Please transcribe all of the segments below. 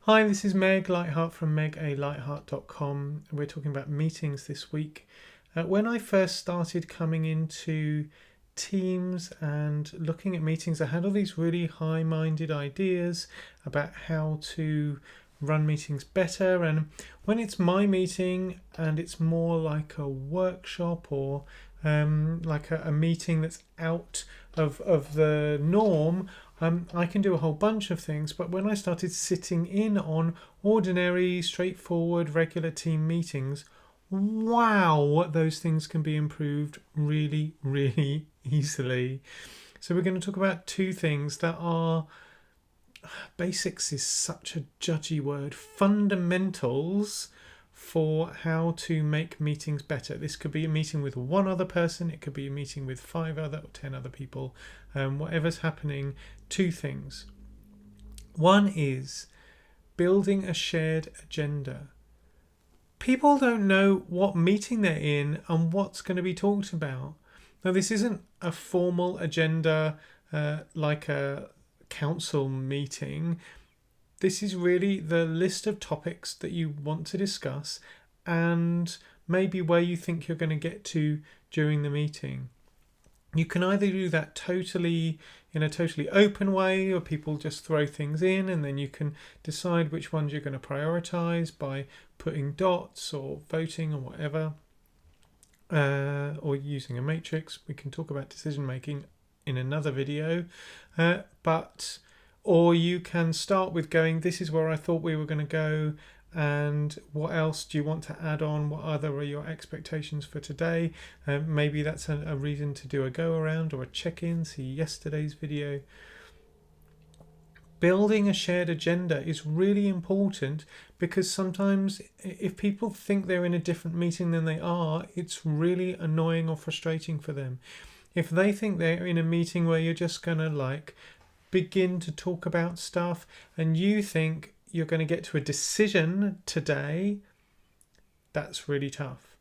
Hi, this is Meg Lightheart from megalightheart.com. We're talking about meetings this week. When I first started coming into Teams and looking at meetings, I had all these really high-minded ideas about how to run meetings better. And when it's my meeting and it's more like a workshop or like a meeting that's out of the norm, I can do a whole bunch of things. But when I started sitting in on ordinary, straightforward, regular team meetings, wow, those things can be improved really, really easily. So we're going to talk about two things that are, basics is such a judgy word, fundamentals for how to make meetings better. This could be a meeting with one other person, it could be a meeting with 5 other or 10 other people, whatever's happening. Two things. One is building a shared agenda. People don't know what meeting they're in and what's going to be talked about. Now, this isn't a formal agenda like a council meeting. This is really the list of topics that you want to discuss and maybe where you think you're going to get to during the meeting. You can either do that totally in a totally open way, or people just throw things in and then you can decide which ones you're going to prioritize by putting dots or voting or whatever, or using a matrix. We can talk about decision making in another video, or you can start with going, this is where I thought we were going to go, and what else do you want to add on? What other are your expectations for today? Maybe that's a reason to do a go around or a check-in, see yesterday's video. Building a shared agenda is really important, because sometimes if people think they're in a different meeting than they are, it's really annoying or frustrating for them. If they think they're in a meeting where you're just going to begin to talk about stuff and you think you're going to get to a decision today, that's really tough.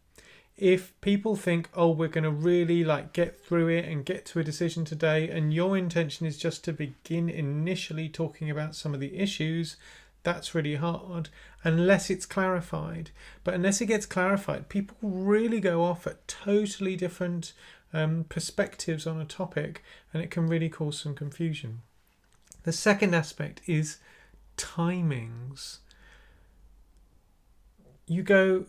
If people think, oh, we're going to really get through it and get to a decision today, and your intention is just to begin initially talking about some of the issues, that's really hard unless it's clarified. But unless it gets clarified, people really go off at totally different perspectives on a topic, and it can really cause some confusion. The second aspect is timings. You go,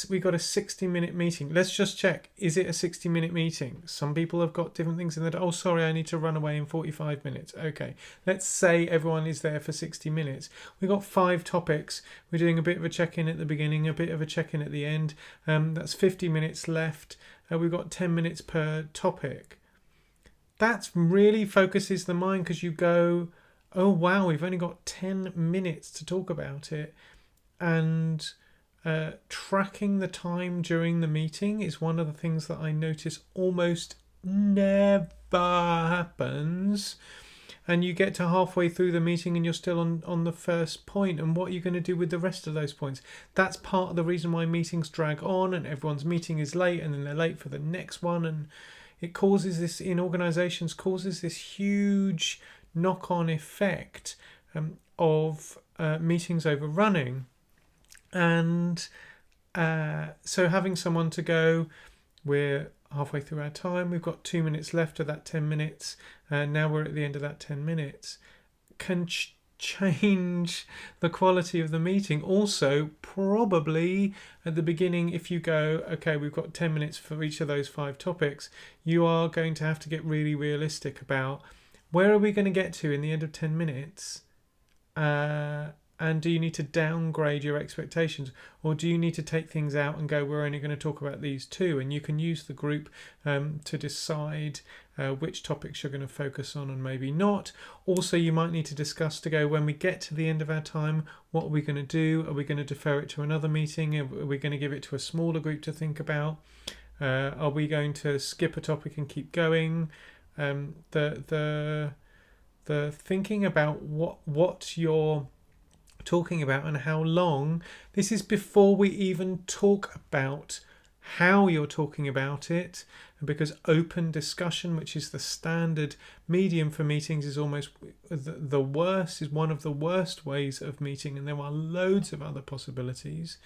we got a 60-minute meeting. Let's just check. Is it a 60-minute meeting? Some people have got different things in that. Oh, sorry, I need to run away in 45 minutes. Okay, let's say everyone is there for 60 minutes. We've got 5 topics. We're doing a bit of a check-in at the beginning, a bit of a check-in at the end. That's 50 minutes left. We've got 10 minutes per topic. That really focuses the mind, because you go, oh wow, we've only got 10 minutes to talk about it. And tracking the time during the meeting is one of the things that I notice almost never happens. And you get to halfway through the meeting and you're still on the first point, and what are you going to do with the rest of those points? That's part of the reason why meetings drag on and everyone's meeting is late, and then they're late for the next one, and it causes this, in organizations, causes this huge knock-on effect of meetings overrunning. And so having someone to go, we're halfway through our time, we've got 2 minutes left of that 10 minutes, and now we're at the end of that 10 minutes, can change the quality of the meeting. Also, probably at the beginning, if you go, okay, we've got 10 minutes for each of those 5 topics, you are going to have to get really realistic about where are we going to get to in the end of 10 minutes, and do you need to downgrade your expectations, or do you need to take things out and go, we're only going to talk about these 2, and you can use the group to decide which topics you're going to focus on and maybe not. Also, you might need to discuss to go, when we get to the end of our time, what are we going to do? Are we going to defer it to another meeting? Are we going to give it to a smaller group to think about? Are we going to skip a topic and keep going? The thinking about what you're talking about and how long. This is before we even talk about how you're talking about it, because open discussion, which is the standard medium for meetings, is almost the worst, is one of the worst ways of meeting, and there are loads of other possibilities.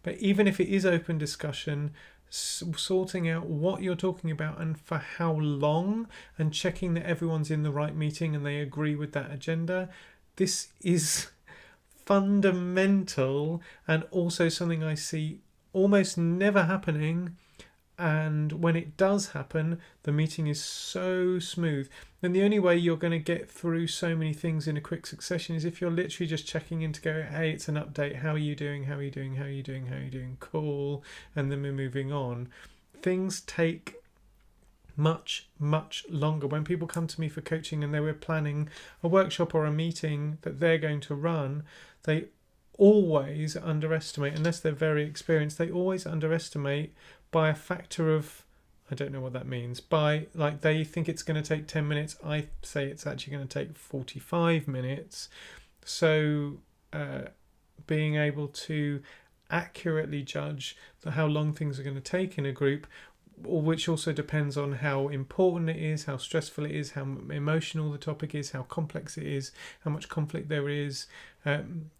But even if it is open discussion, sorting out what you're talking about and for how long, and checking that everyone's in the right meeting and they agree with that agenda, this is fundamental, and also something I see almost never happening. And when it does happen, the meeting is so smooth. And the only way you're going to get through so many things in a quick succession is if you're literally just checking in to go, hey, it's an update. How are you doing? How are you doing? How are you doing? How are you doing? Cool. And then we're moving on. Things take much longer. When people come to me for coaching and they were planning a workshop or a meeting that they're going to run, they always underestimate, unless they're very experienced, they always underestimate by a factor of, I don't know what that means, by, like, they think it's going to take 10 minutes, I say it's actually going to take 45 minutes. So being able to accurately judge how long things are going to take in a group, which also depends on how important it is, how stressful it is, how emotional the topic is, how complex it is, how much conflict there is.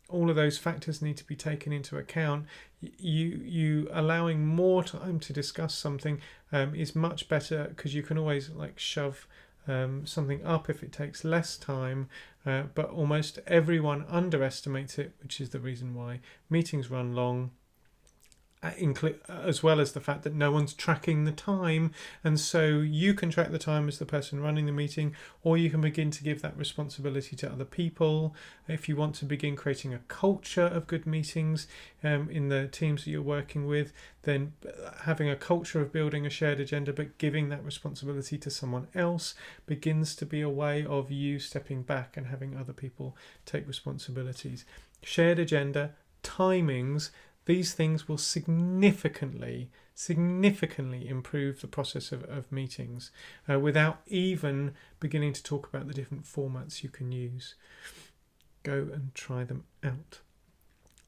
All of those factors need to be taken into account. You allowing more time to discuss something is much better, because you can always shove something up if it takes less time, but almost everyone underestimates it, which is the reason why meetings run long. As well as the fact that no one's tracking the time, and so you can track the time as the person running the meeting, or you can begin to give that responsibility to other people. If you want to begin creating a culture of good meetings in the teams that you're working with, then having a culture of building a shared agenda but giving that responsibility to someone else begins to be a way of you stepping back and having other people take responsibilities. Shared agenda, timings, these things will significantly improve the process of meetings without even beginning to talk about the different formats you can use. Go and try them out.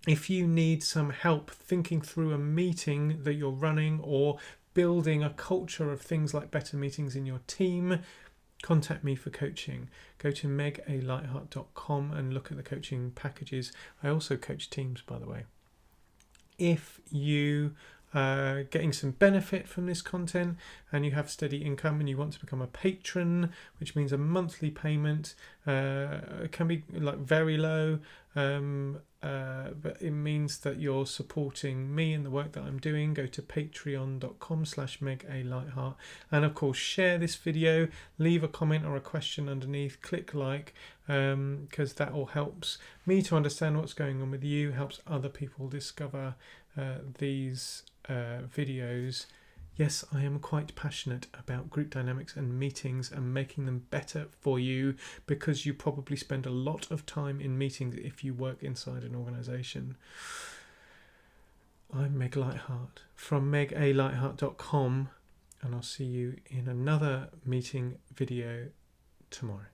If you need some help thinking through a meeting that you're running, or building a culture of things like better meetings in your team, contact me for coaching. Go to megalightheart.com and look at the coaching packages. I also coach teams, by the way. If you are getting some benefit from this content and you have steady income and you want to become a patron, which means a monthly payment, it can be very low, but it means that you're supporting me and the work that I'm doing. Go to patreon.com/megalightheart, and of course share this video, leave a comment or a question underneath, click like, because that all helps me to understand what's going on with you, helps other people discover these videos. Yes, I am quite passionate about group dynamics and meetings and making them better for you, because you probably spend a lot of time in meetings if you work inside an organisation. I'm Meg Lightheart from megalightheart.com, and I'll see you in another meeting video tomorrow.